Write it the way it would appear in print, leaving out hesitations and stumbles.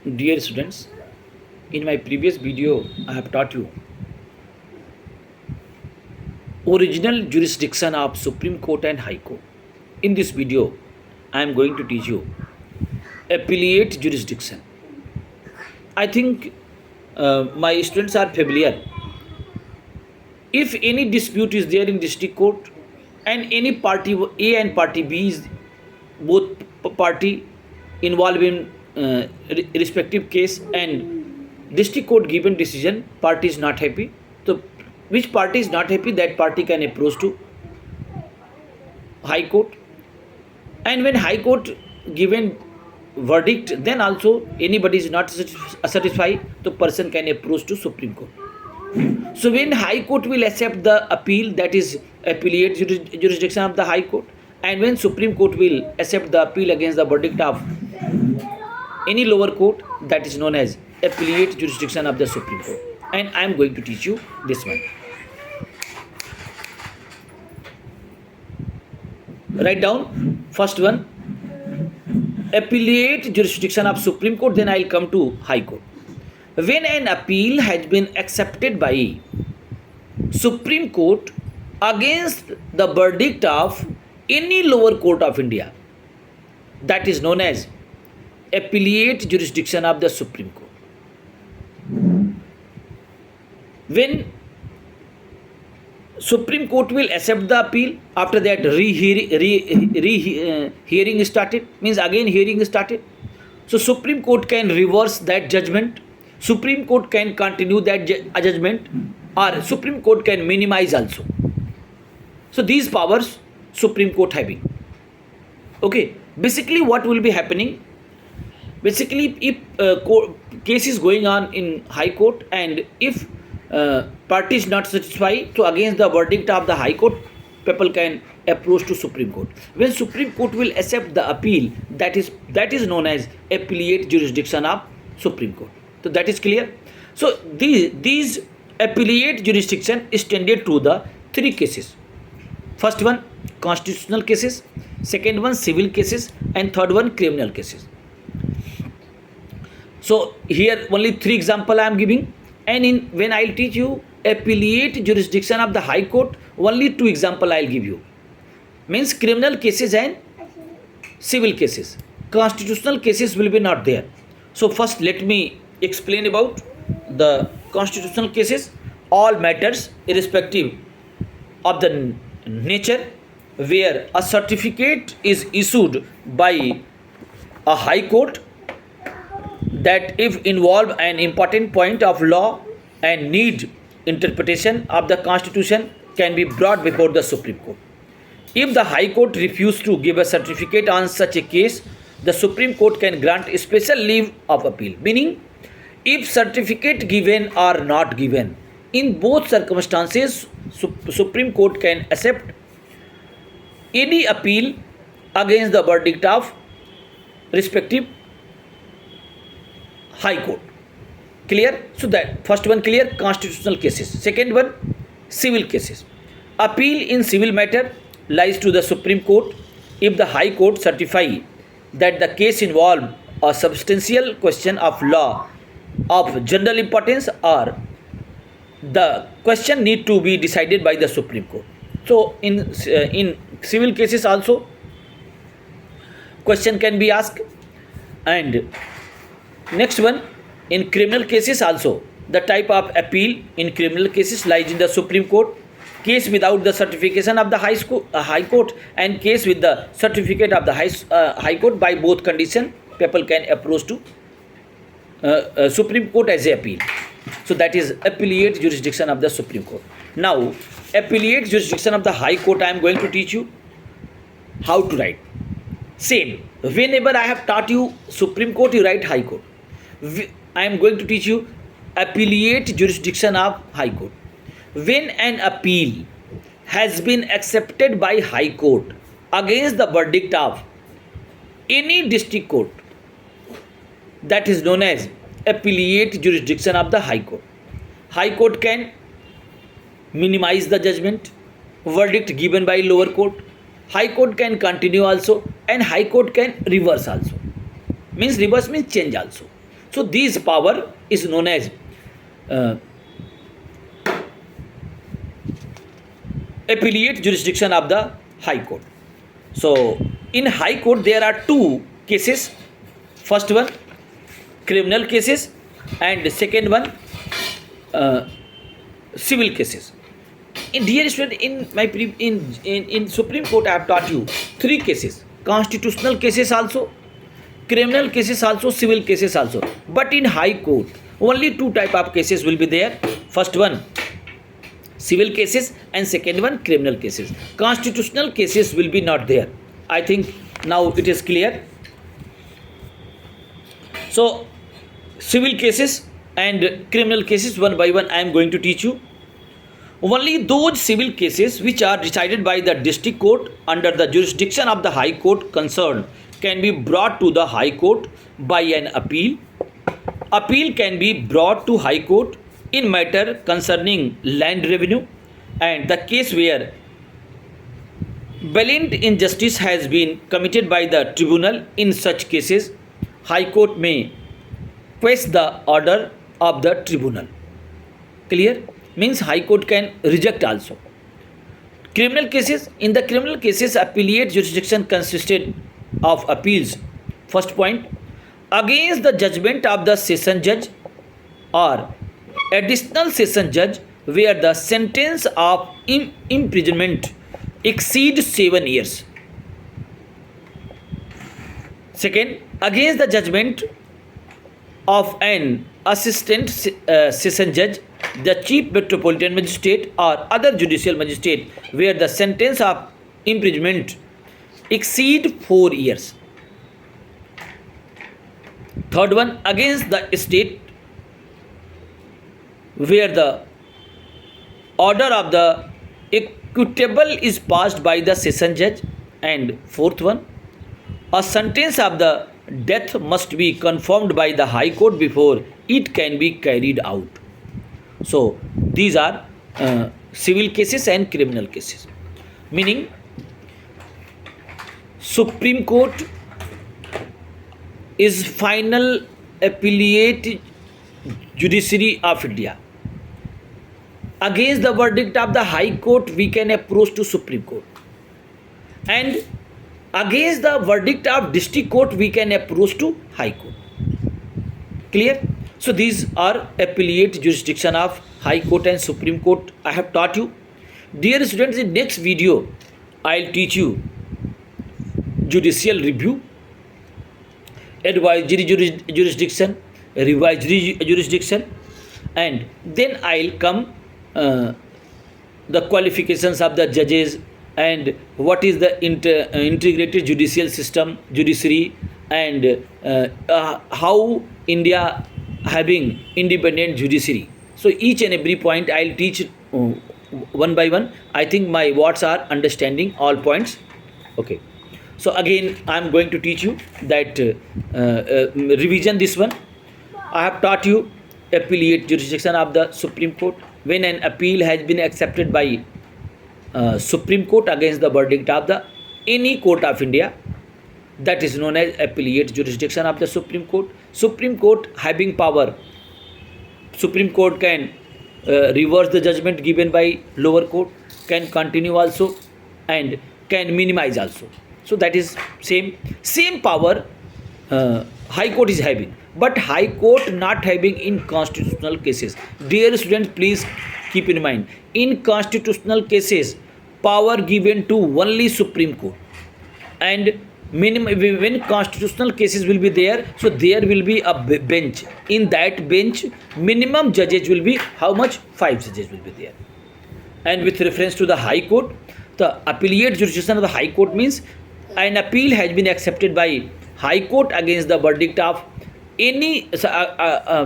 Dear students, in my previous video, I have taught you original jurisdiction of Supreme Court and High Court. In this video, I am going to teach you appellate jurisdiction. I think my students are familiar. If any dispute is there in district court and any party A and party B is both party involved in respective case and district court given decision, party is not happy, so which party is not happy, that party can approach to high court, and when high court given verdict, then also anybody is not satisfied, the person can approach to Supreme Court. So when High Court will accept the appeal, that is appellate jurisdiction of the High Court, and when Supreme Court will accept the appeal against the verdict of any lower court, that is known as appellate jurisdiction of the Supreme Court. And I am going to teach you this one. Write down first one, appellate jurisdiction of Supreme Court, then I will come to High Court. When an appeal has been accepted by Supreme Court against the verdict of any lower court of India, that is known as appellate jurisdiction of the Supreme Court. When Supreme Court will accept the appeal, after that hearing started, means again hearing started. So Supreme Court can reverse that judgment, Supreme Court can continue that judgment, or Supreme Court can minimize also. So these powers Supreme Court having. Okay, basically what will be happening? Basically, if case is going on in High Court and if party is not satisfied, so against the verdict of the High Court, people can approach to Supreme Court. When Supreme Court will accept the appeal, that is known as appellate jurisdiction of Supreme Court. So that is clear. So these appellate jurisdiction extended to the three cases. First one, constitutional cases. Second one, civil cases, and third one, criminal cases. So here only three example I am giving, and when I will teach you appellate jurisdiction of the High Court, only two example I will give you. Means criminal cases and civil cases. Constitutional cases will be not there. So first let me explain about the constitutional cases. All matters irrespective of the nature where a certificate is issued by a High Court that if involve an important point of law and need interpretation of the Constitution can be brought before the Supreme Court. If the High Court refuses to give a certificate on such a case, the Supreme Court can grant a special leave of appeal. Meaning, if certificate given or not given, in both circumstances, Supreme Court can accept any appeal against the verdict of respective High Court. Clear? So that first one clear, constitutional cases. Second one, civil cases. Appeal in civil matter lies to the Supreme Court if the High Court certify that the case involves a substantial question of law of general importance or the question need to be decided by the Supreme Court. So in civil cases also question can be asked. And next one, in criminal cases also, the type of appeal in criminal cases lies in the Supreme Court. Case without the certification of the High Court and case with the certificate of the High Court, by both condition, people can approach to Supreme Court as a appeal. So that is appellate jurisdiction of the Supreme Court. Now, appellate jurisdiction of the High Court, I am going to teach you how to write. Same. Whenever I have taught you Supreme Court, you write High Court. I am going to teach you appellate jurisdiction of High Court. When an appeal has been accepted by High Court against the verdict of any district court, that is known as appellate jurisdiction of the High Court. High Court can minimize the judgment, verdict given by lower court. High Court can continue also, and High Court can reverse also. Means reverse means change also. So this power is known as appellate jurisdiction of the High Court. So in High Court there are two cases. First one, criminal cases, and the second one, civil cases. In dear student, in my in Supreme Court, I have taught you three cases: constitutional cases also, criminal cases also, civil cases also. But in High Court, only two type of cases will be there. First one, civil cases, and second one, criminal cases. Constitutional cases will be not there. I think now it is clear. So civil cases and criminal cases, one by one I am going to teach you. Only those civil cases which are decided by the district court under the jurisdiction of the High Court concerned can be brought to the High Court by an appeal. Appeal can be brought to High Court in matter concerning land revenue, and the case where blatant injustice has been committed by the tribunal. In such cases, High Court may quash the order of the tribunal. Clear? Means High Court can reject also. Criminal cases. In the criminal cases, appellate jurisdiction consisted of appeals. First point, against the judgment of the session judge or additional session judge where the sentence of imprisonment exceeds 7 years. Second, against the judgment of an assistant session judge, the chief metropolitan magistrate or other judicial magistrate where the sentence of imprisonment exceed 4 years. Third one, against the state where the order of the equitable is passed by the session judge. And fourth one, a sentence of the death must be confirmed by the High Court before it can be carried out. So these are civil cases and criminal cases. Meaning, Supreme Court is final appellate judiciary of India. Against the verdict of the High Court, we can approach to Supreme Court. And against the verdict of district court, we can approach to High Court. Clear? So these are appellate jurisdiction of High Court and Supreme Court I have taught you. Dear students, in next video, I will teach you judicial review, advisory jurisdiction, revisory jurisdiction, and then I will come the qualifications of the judges and what is the integrated judicial system, judiciary, and how India having independent judiciary. So each and every point I will teach one by one. I think my words are understanding all points. Okay. So again I am going to teach you that revision this one. I have taught you appellate jurisdiction of the Supreme Court. When an appeal has been accepted by Supreme Court against the verdict of the any court of India, that is known as appellate jurisdiction of the Supreme Court. Supreme Court having power, Supreme Court can reverse the judgment given by lower court, can continue also, and can minimize also. So that is same power High Court is having, but High Court not having in constitutional cases. Dear students, please keep in mind, in constitutional cases, power given to only Supreme Court, and when constitutional cases will be there, so there will be a bench. In that bench, minimum judges will be how much? 5 judges will be there. And with reference to the High Court, the appellate jurisdiction of the High Court means an appeal has been accepted by High Court against the verdict of any